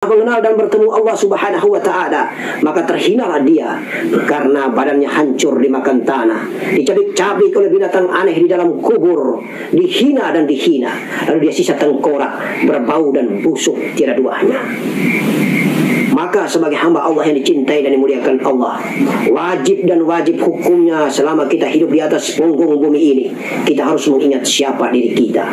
mengenal dan bertemu Allah Subhanahu wa Ta'ala, maka terhinalah dia karena badannya hancur dimakan tanah, dicabik-cabik oleh binatang aneh di dalam kubur, dihina dan dihina, lalu dia sisa tengkorak, berbau dan busuk tiada duanya. Maka sebagai hamba Allah yang dicintai dan dimuliakan Allah, wajib dan wajib hukumnya selama kita hidup di atas punggung bumi ini, kita harus mengingat siapa diri kita.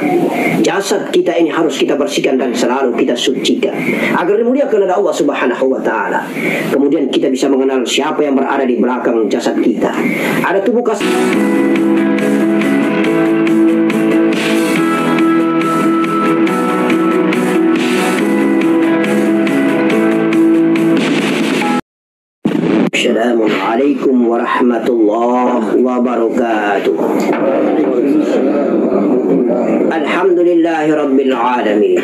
Jasad kita ini harus kita bersihkan dan selalu kita sucikan agar dimuliakan oleh Allah Subhanahu wa Ta'ala. Kemudian kita bisa mengenal siapa yang berada di belakang jasad kita. Ada tubuh kasar. Assalamualaikum warahmatullahi wabarakatuh. Alhamdulillahi rabbil alamin.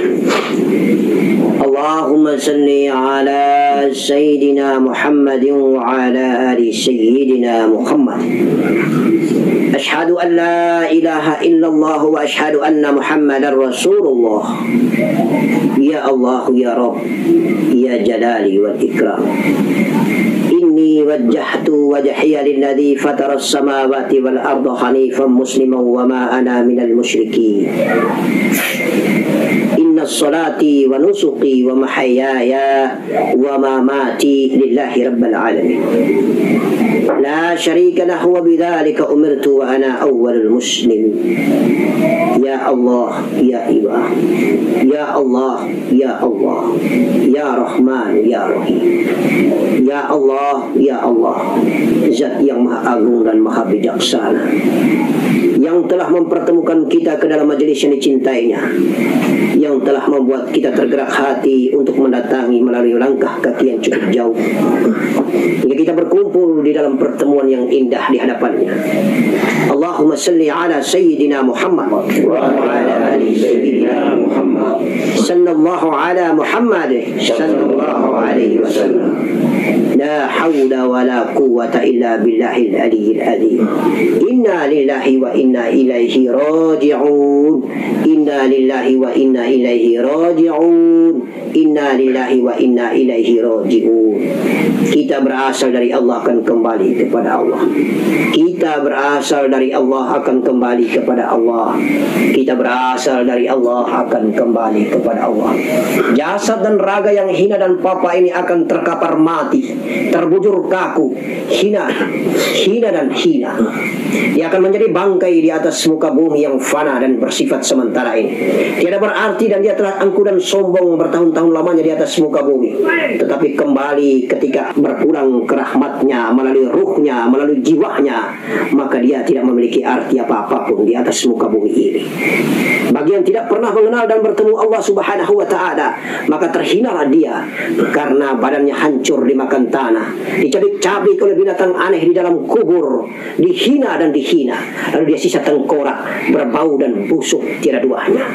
Allahumma salli ala sayyidina Muhammadin wa ala ali sayyidina Muhammad. Ashhadu an la ilaha illallah wa ashhadu anna Muhammadar Rasulullah. Ya Allah ya Rabb ya Jalali wal Ikram. Inni wajjahtu wajhiya lilladzi fatara as-samawati wal arda hanifan musliman wa ma ana minal musyrikin. Inna salati wa nusuki wa mahyaya wa mamati lillahi rabbil alamin. La syarika lahu wa bidzalika umirtu wa ana awwalul muslim. Ya Allah ya Ilah, ya Allah ya Allah, ya Rahman ya Rahim. Ya Allah, ya Allah, Zat yang maha agung dan maha bijaksana, yang telah mempertemukan kita ke dalam majelis yang dicintainya, yang telah membuat kita tergerak hati untuk mendatangi melalui langkah kaki yang cukup jauh, hingga kita berkumpul di dalam pertemuan yang indah di hadapannya. Allahumma salli ala sayyidina Muhammad wa ala ali sayyidina Muhammad sallallahu ala Muhammad sallallahu alaihi wasallam. La hawla wa la quwwata illa billahil aliyyil azim. Inna lillahi wa inna ilaihi raji'un. Inna lillahi wa inna ilaihi raji'un. Inna lillahi wa inna ilaihi raji'un. Kita berasal dari Allah akan kembali kepada Allah. Kita berasal dari Allah akan kembali kepada Allah. Kita berasal dari Allah akan kembali kepada Allah. Jasad dan raga yang hina dan papa ini akan terkapar mati, terbujur kaku, hina dan hina. Dia akan menjadi bangkai di atas muka bumi yang fana dan bersifat sementara ini. Tiada berarti dan dia telah angkuh dan sombong bertahun-tahun lamanya di atas muka bumi. Tetapi kembali ketika berpulang ke rahmatnya melalui ruhnya, melalui jiwanya, maka dia tidak memiliki arti apa-apapun di atas muka bumi ini. Bagi yang tidak pernah mengenal dan bertemu Allah Subhanahu wa Ta'ala, maka terhinalah dia karena badannya hancur dimakan tanah, dicabik-cabik oleh binatang aneh di dalam kubur, dihina dan dihina, lalu dia sisa tengkorak, berbau dan busuk tiada duanya.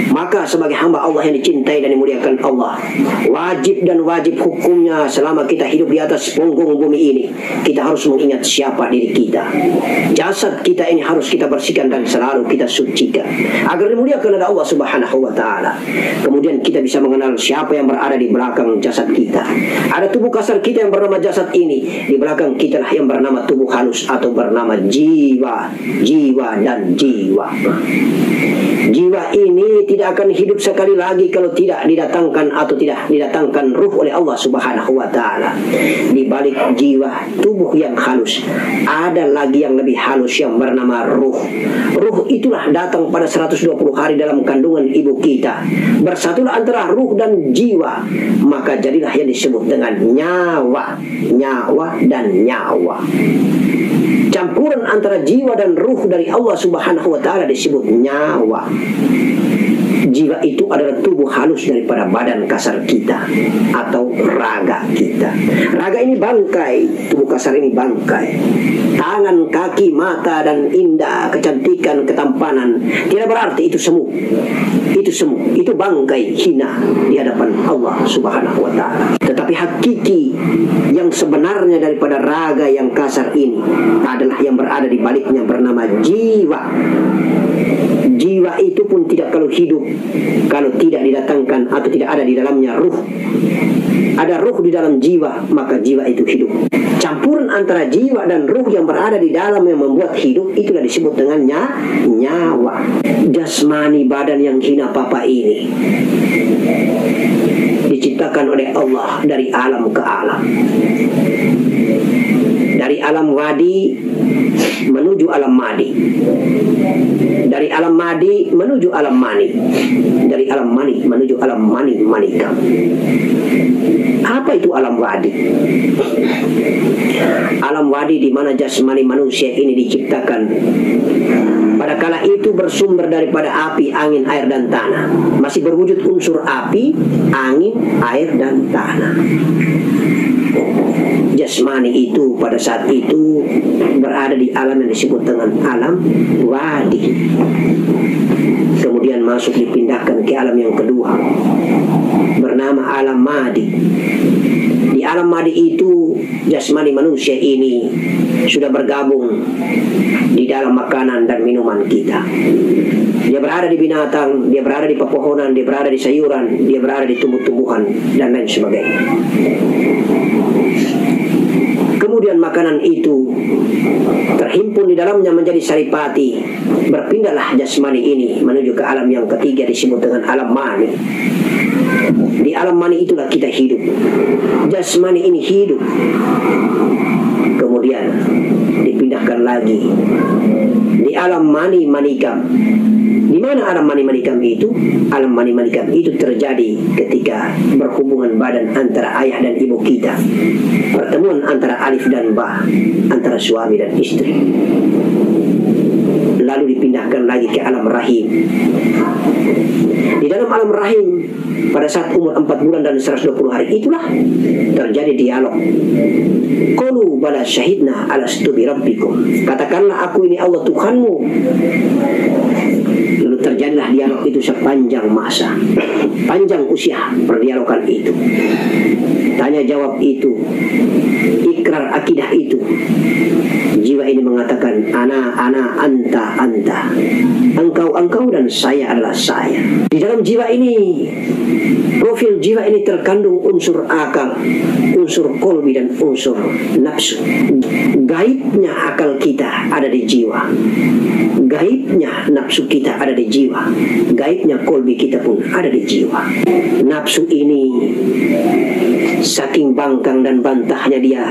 Maka sebagai hamba Allah yang dicintai dan dimuliakan Allah, wajib dan wajib hukumnya selama kita hidup di atas punggung bumi ini, kita harus mengingat siapa diri kita. Jasad kita ini harus kita bersihkan dan selalu kita sucikan agar dimuliakan oleh Allah Subhanahu wa Ta'ala. Kemudian kita bisa mengenal siapa yang berada di belakang jasad kita. Ada tubuh kasar kita yang bernama jasad ini, di belakang kita lah yang bernama tubuh halus atau bernama jiwa. Jiwa dan jiwa. Jiwa ini tidak akan hidup sekali lagi kalau tidak didatangkan atau tidak didatangkan ruh oleh Allah Subhanahu wa Ta'ala. Di balik jiwa, tubuh yang halus, ada lagi yang lebih halus yang bernama ruh. Ruh itulah datang pada 120 hari dalam kandungan ibu kita. Bersatulah antara ruh dan jiwa, maka jadilah yang disebut dengan nyawa. Nyawa dan nyawa. Campuran antara jiwa dan ruh dari Allah Subhanahu wa Ta'ala disebut nyawa. Jiwa itu adalah tubuh halus daripada badan kasar kita atau raga kita. Raga ini bangkai, tubuh kasar ini bangkai. Tangan, kaki, mata dan indah, kecantikan, ketampanan tidak berarti itu semu. Itu semu, itu bangkai hina di hadapan Allah Subhanahu wa Ta'ala. Tetapi hakiki yang sebenarnya daripada raga yang kasar ini adalah yang berada di baliknya bernama jiwa. jiwa itu pun tidak kalau hidup kalau tidak didatangkan atau tidak ada di dalamnya ruh. Ada ruh di dalam jiwa, maka jiwa itu hidup. Campuran antara jiwa dan ruh yang berada di dalam yang membuat hidup, itulah disebut dengan nyawa. Jasmani, badan yang hina papa ini diciptakan oleh Allah dari alam ke alam. Dari alam wadi menuju alam madi. Dari alam madi menuju alam mani. Dari alam mani menuju alam manika. Apa itu alam wadi? Alam wadi di mana jasmani manusia ini diciptakan. Pada kala itu bersumber daripada api, angin, air, dan tanah. Masih berwujud unsur api, angin, air, dan tanah. Jasmani itu pada saat itu berada di alam yang disebut dengan alam wadi. Kemudian masuk dipindahkan ke alam yang kedua bernama alam madi. Di alam madi itu jasmani manusia ini sudah bergabung di dalam makanan dan minuman kita. Dia berada di binatang, dia berada di pepohonan, dia berada di sayuran, dia berada di tumbuh-tumbuhan dan lain sebagainya. Kemudian makanan itu terhimpun di dalamnya menjadi saripati. Berpindahlah jasmani ini menuju ke alam yang ketiga disebut dengan alam mani. Di alam mani itulah kita hidup. Jasmani ini hidup. Kemudian dipindahkan lagi di alam mani manikam. Di mana alam mani manikam itu? Alam mani manikam itu terjadi ketika berhubungan badan antara ayah dan ibu kita. Pertemuan antara alif dan ba, antara suami dan istri. Lalu dipindahkan lagi ke alam rahim. Di dalam alam rahim pada saat umur 4 bulan dan 120 hari itulah terjadi dialog. Qalu bala syahidna alastu bi rabbikum. Katakanlah aku ini Allah Tuhanmu. Lalu terjadilah dialog itu sepanjang masa, panjang usia perdialogan itu, tanya jawab itu, ikrar akidah itu. Jiwa ini mengatakan ana, anta, engkau dan saya adalah saya. Di dalam jiwa ini, profil jiwa ini terkandung unsur akal, unsur kolbi dan unsur nafsu. Gaibnya akal kita ada di jiwa, gaibnya nafsu kita ada di jiwa, gaibnya kolbi kita pun ada di jiwa. Nafsu ini saking bangkang dan bantahnya dia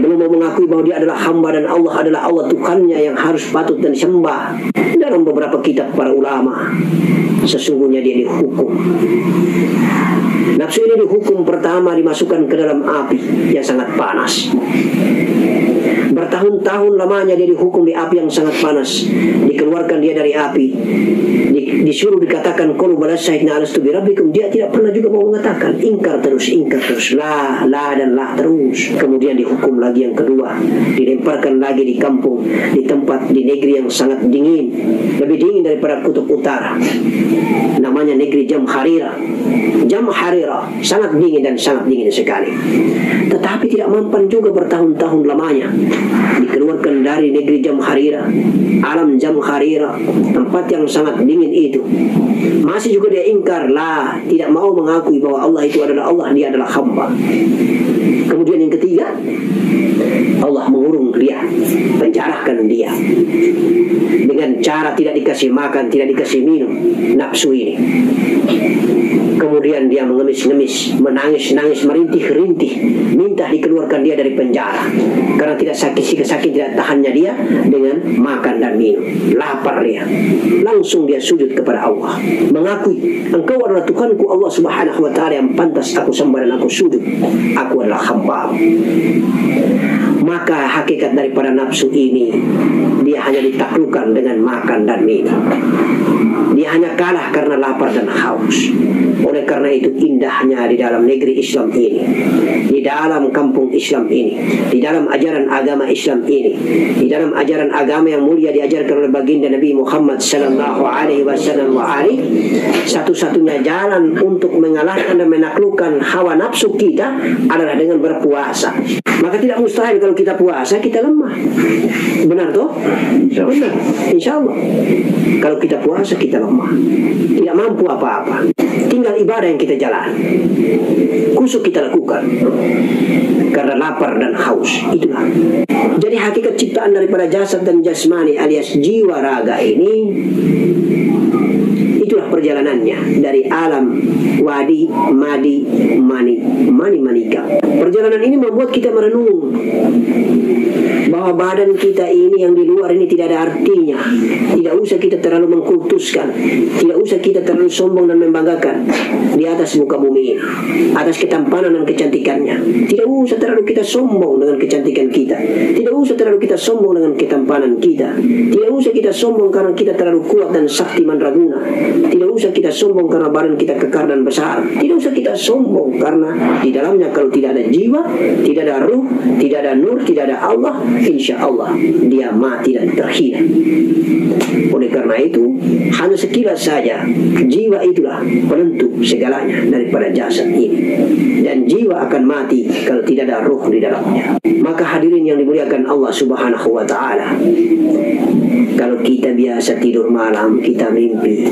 belum mau mengakui bahwa dia adalah hamba dan Allah adalah Allah Tuhannya yang harus patut dan disembah. Dalam beberapa kitab para ulama, sesungguhnya dia dihukum. Nafsu ini dihukum pertama dimasukkan ke dalam api yang sangat panas. Bertahun-tahun lamanya dia dihukum di api yang sangat panas. Dikeluarkan dia dari api, disuruh dikatakan qalu bala syahidna alastu bi rabbikum. Dia tidak pernah juga mau mengatakan, ingkar terus, la dan la terus. Kemudian dihukum lagi yang kedua, dilemparkan lagi di kampung, di tempat, di negeri yang sangat dingin, lebih dingin daripada kutub utara. Namanya negeri Jamharira, sangat dingin dan sangat dingin sekali. Tetapi tidak mempan juga bertahun-tahun lamanya. Dikeluarkan dari negeri Jamharira, alam Jamharira, tempat yang sangat dingin itu. Masih juga dia ingkar, tidak mau mengakui bahwa Allah itu adalah Allah, dia adalah hamba. Kemudian yang ketiga, Allah mengurung dia, penjarakan dia dengan cara tidak dikasih makan, tidak dikasih minum, nafsu ini. Kemudian dia mengemis-ngemis, menangis-nangis, merintih-rintih, minta dikeluarkan dia dari penjara karena tidak sakit tidak tahannya dia dengan makan dan minum. Lapar dia, langsung dia sujud kepada Allah, mengakui, engkau adalah Tuhanku Allah Subhanahu wa ta'ala yang pantas aku sembah dan aku sujud, aku adalah hamba. Maka hakikat daripada nafsu ini, dia hanya ditaklukkan dengan makan dan minum. Dia hanya kalah karena lapar dan haus. Oleh karena itu indahnya di dalam negeri Islam ini, di dalam kampung Islam ini, di dalam ajaran agama Islam ini, di dalam ajaran agama yang mulia diajarkan oleh baginda Nabi Muhammad sallallahu alaihi wasallam satu-satunya jalan untuk mengalahkan dan menaklukkan hawa nafsu kita adalah dengan berpuasa. Maka tidak mustahil kalau kita puasa kita lemah. Benar toh? Benar. Insya Allah. Kalau kita puasa kita lemah, tidak mampu apa-apa. Tinggal ibadah yang kita jalan, kusuk kita lakukan karena lapar dan haus. Itulah. Jadi hakikat ciptaan daripada jasad dan jasmani alias jiwa raga ini, itulah perjalanannya dari alam wadi, madi, manika. Perjalanan ini membuat kita merenung bahwa badan kita ini yang di luar ini tidak ada artinya. Tidak usah kita terlalu mengkultuskan, tidak usah kita terlalu sombong dan membanggakan di atas muka bumi ini, atas ketampanan dan kecantikannya. Tidak usah terlalu kita sombong dengan kecantikan kita, tidak usah terlalu kita sombong dengan ketampanan kita, tidak usah kita sombong karena kita terlalu kuat dan sakti mandraguna, tidak usah kita sombong karena badan kita kekar dan besar, tidak usah kita sombong karena di dalamnya kalau tidak ada jiwa, tidak ada ruh, tidak ada nur, tidak ada Allah, insya Allah dia mati dan terhina. Oleh karena itu hanya sekilas saja jiwa itulah penentu segalanya daripada jasad ini, dan jiwa akan mati kalau tidak ada ruh di dalamnya. Maka hadirin yang dimuliakan Allah Subhanahu wa ta'ala, kalau kita biasa tidur malam, kita mimpi,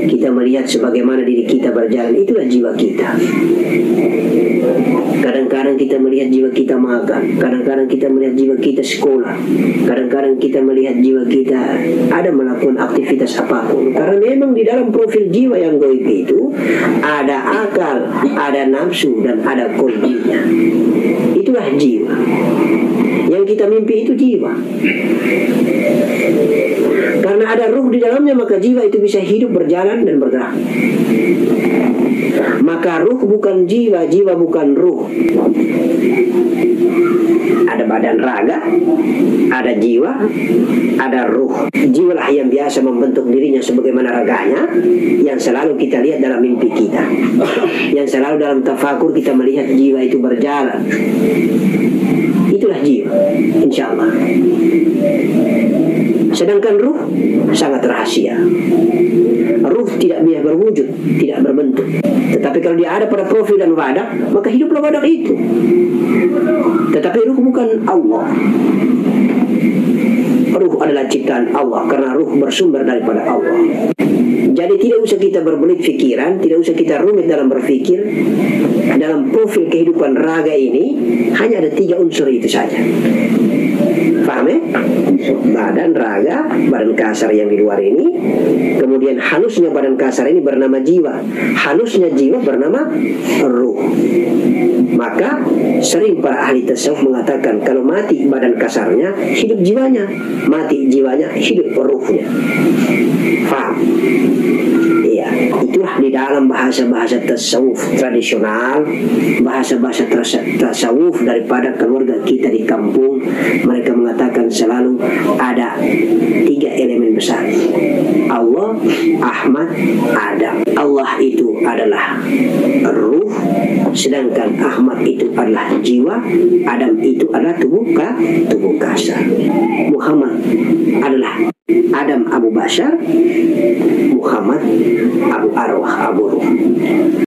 kita melihat sebagaimana diri kita berjalan, itulah jiwa kita. Kadang-kadang kita melihat jiwa kita makan, kadang-kadang kita melihat jiwa kita sekolah, kadang-kadang kita melihat jiwa kita ada melakukan aktivitas apapun. Karena memang di dalam profil jiwa yang gaib itu ada akal, ada nafsu, dan ada qalbinya. Itulah jiwa. Yang kita mimpi itu jiwa. Karena ada ruh di dalamnya, maka jiwa itu bisa hidup, berjalan, dan bergerak. Maka ruh bukan jiwa, jiwa bukan ruh. Ada badan raga, ada jiwa, ada ruh. Jiwalah yang biasa membentuk dirinya sebagaimana raganya, yang selalu kita lihat dalam mimpi kita, yang selalu dalam tafakur kita melihat jiwa itu berjalan. Itulah jiwa, insya Allah. Sedangkan ruh sangat rahasia. Ruh tidak bisa berwujud, tidak berbentuk. Tetapi kalau dia ada pada profil dan wadah, maka hiduplah wadah itu. Tetapi ruh bukan Allah. Ruh adalah ciptaan Allah, karena ruh bersumber daripada Allah. Jadi tidak usah kita berbelit pikiran, tidak usah kita rumit dalam berpikir. Dalam profil kehidupan raga ini hanya ada 3 unsur itu saja. Paham ya? Badan raga, badan kasar yang di luar ini, kemudian halusnya badan kasar ini bernama jiwa, halusnya jiwa bernama ruh. Maka sering para ahli tasawuf mengatakan kalau mati badan kasarnya, hidup jiwanya, mati jiwanya, hidup ruhnya. Paham? Iya, itulah di dalam bahasa-bahasa tasawuf tradisional, bahasa-bahasa tasawuf daripada keluarga kita di kampung. Mereka mengatakan selalu ada 3 elemen besar: Allah, Ahmad, Adam. Allah itu adalah ruh, sedangkan Ahmad itu adalah jiwa, Adam itu adalah tubuh kasar. Muhammad adalah Adam Abu Bashar, Muhammad Abu Arwah Abu Ruh.